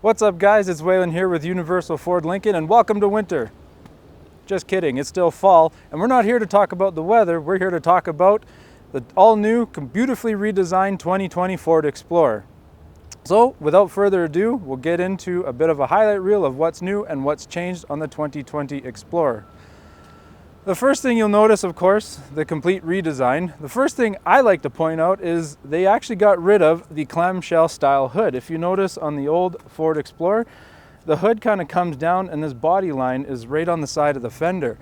What's up guys, it's Waylon here with Universal Ford Lincoln and welcome to winter. Just kidding, it's still fall and we're not here to talk about the weather, we're here to talk about the all-new, beautifully redesigned 2020 Ford Explorer. So without further ado, we'll get into a bit of a highlight reel of what's new and what's changed on the 2020 Explorer. The first thing you'll notice, of course, the complete redesign. The first thing I like to point out is they actually got rid of the clamshell style hood. If you notice on the old Ford Explorer, the hood kind of comes down and this body line is right on the side of the fender.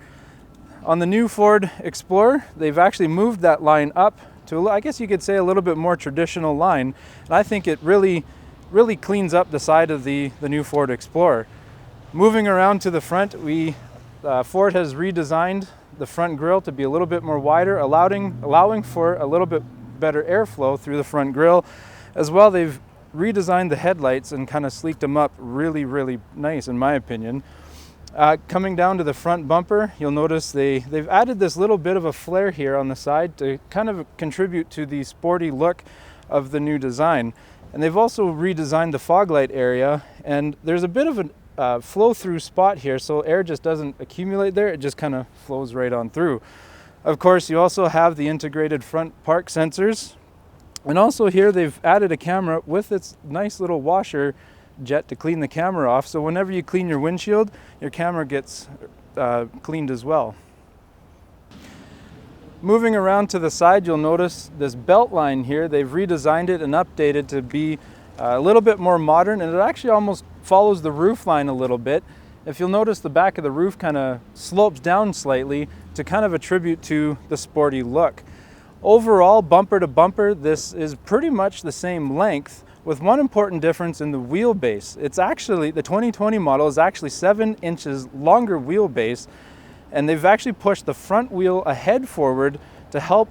On the new Ford Explorer, they've actually moved that line up to, I guess you could say, a little bit more traditional line. And I think it really cleans up the side of the new Ford Explorer. Moving around to the front, Ford has redesigned the front grille to be a little bit more wider, allowing for a little bit better airflow through the front grille. As well, they've redesigned the headlights and kind of sleeked them up really nice in my opinion. Coming down to the front bumper, you'll notice they've added this little bit of a flare here on the side to kind of contribute to the sporty look of the new design. And they've also redesigned the fog light area, and there's a bit of a flow-through spot here, so air just doesn't accumulate there, it just kind of flows right on through. Of course, you also have the integrated front park sensors, and also here they've added a camera with its nice little washer jet to clean the camera off, so whenever you clean your windshield, your camera gets cleaned as well. Moving around to the side, you'll notice this belt line here. They've redesigned it and updated to be a little bit more modern, and it actually almost follows the roof line a little bit. If you'll notice, the back of the roof kind of slopes down slightly to kind of attribute to the sporty look. Overall, bumper to bumper, this is pretty much the same length, with one important difference in the wheelbase. It's actually, the 2020 model is actually 7 inches longer wheelbase, and they've actually pushed the front wheel ahead forward to help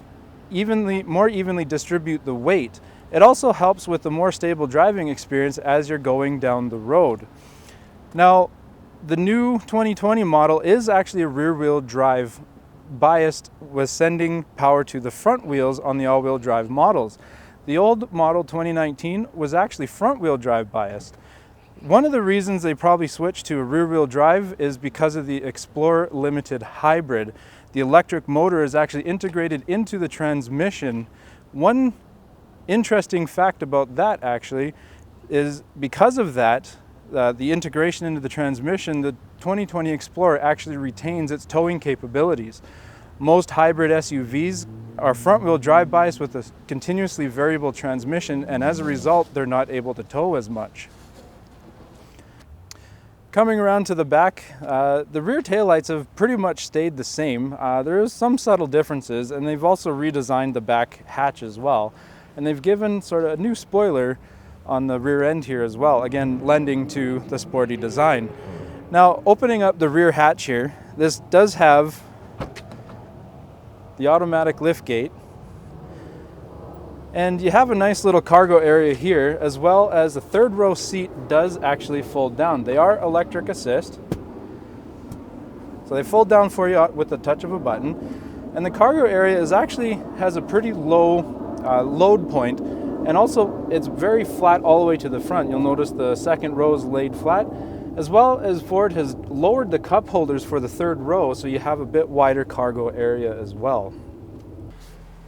more evenly distribute the weight. It also helps with the more stable driving experience as you're going down the road. Now, the new 2020 model is actually a rear-wheel drive biased with sending power to the front wheels on the all-wheel drive models. The old model 2019 was actually front-wheel drive biased. One of the reasons they probably switched to a rear-wheel drive is because of the Explorer Limited Hybrid. The electric motor is actually integrated into the transmission. One interesting fact about that actually is because of that, the integration into the transmission, the 2020 Explorer actually retains its towing capabilities. Most hybrid SUVs are front-wheel drive biased with a continuously variable transmission, and as a result, they're not able to tow as much. Coming around to the back, the rear taillights have pretty much stayed the same. There is some subtle differences, and they've also redesigned the back hatch as well. And they've given sort of a new spoiler on the rear end here as well, again lending to the sporty design. Now, opening up the rear hatch here, this does have the automatic lift gate, and you have a nice little cargo area here, as well as the third row seat does actually fold down. They are electric assist, so they fold down for you with the touch of a button, and the cargo area has a pretty low load point, and also it's very flat all the way to the front. You'll notice the second row is laid flat, as well as Ford has lowered the cup holders for the third row, so you have a bit wider cargo area as well.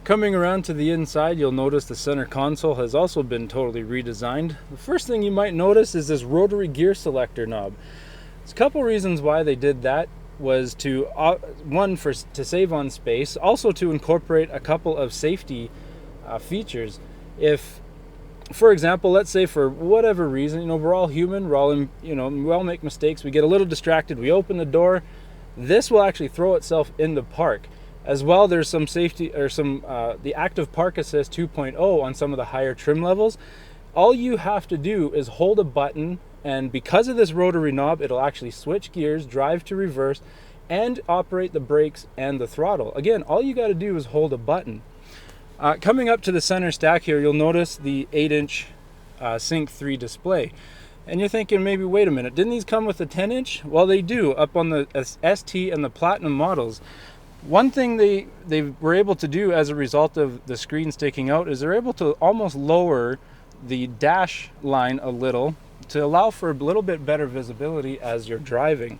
Coming around to the inside, you'll notice the center console has also been totally redesigned. The first thing you might notice is this rotary gear selector knob. There's a couple reasons why they did that. Was to to save on space, also to incorporate a couple of safety features. If, for example, let's say for whatever reason, we're all human, we all make mistakes, we get a little distracted, we open the door, this will actually throw itself into park. As well, there's some safety, or the active park assist 2.0 on some of the higher trim levels. All you have to do is hold a button, and because of this rotary knob, it'll actually switch gears, drive to reverse, and operate the brakes and the throttle. Again, all you got to do is hold a button. Coming up to the center stack here, you'll notice the 8-inch Sync 3 display. And you're thinking maybe, wait a minute, didn't these come with a 10-inch? Well, they do, up on the ST and the Platinum models. One thing they were able to do as a result of the screen sticking out is they're able to almost lower the dash line a little to allow for a little bit better visibility as you're driving.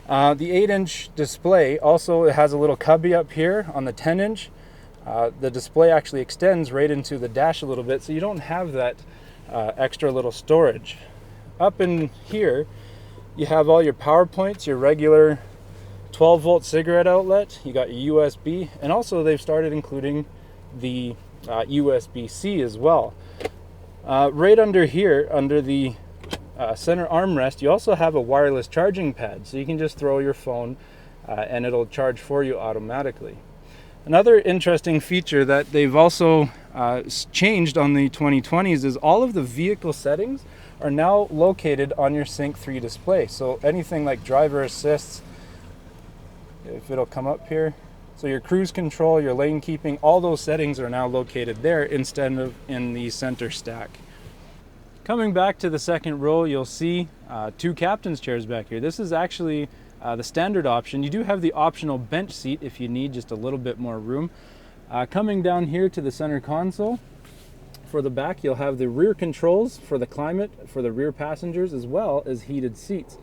The 8-inch display also has a little cubby up here on the 10-inch. The display actually extends right into the dash a little bit, so you don't have that extra little storage. Up in here, you have all your power points, your regular 12-volt cigarette outlet, you got your USB, and also they've started including the USB-C as well. Right under here, under the center armrest, you also have a wireless charging pad, so you can just throw your phone and it'll charge for you automatically. Another interesting feature that they've also changed on the 2020s is all of the vehicle settings are now located on your Sync 3 display. So anything like driver assists, if it'll come up here, so your cruise control, your lane keeping, all those settings are now located there instead of in the center stack. Coming back to the second row, you'll see 2 captain's chairs back here. This is actually the standard option. You do have the optional bench seat if you need just a little bit more room. Coming down here to the center console, for the back you'll have the rear controls for the climate for the rear passengers as well as heated seats.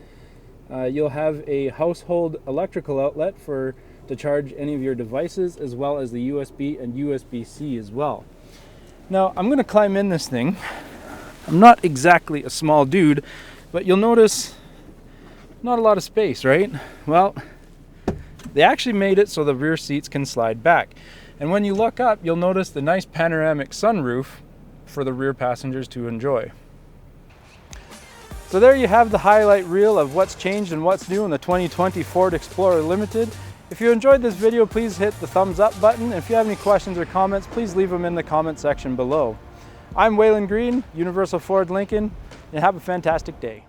You'll have a household electrical outlet to charge any of your devices, as well as the USB and USB-C as well. Now I'm going to climb in this thing. I'm not exactly a small dude, but you'll notice not a lot of space, right? Well, they actually made it so the rear seats can slide back. And when you look up, you'll notice the nice panoramic sunroof for the rear passengers to enjoy. So there you have the highlight reel of what's changed and what's new in the 2020 Ford Explorer Limited. If you enjoyed this video, please hit the thumbs up button. And if you have any questions or comments, please leave them in the comment section below. I'm Waylon Green, Universal Ford Lincoln, and have a fantastic day.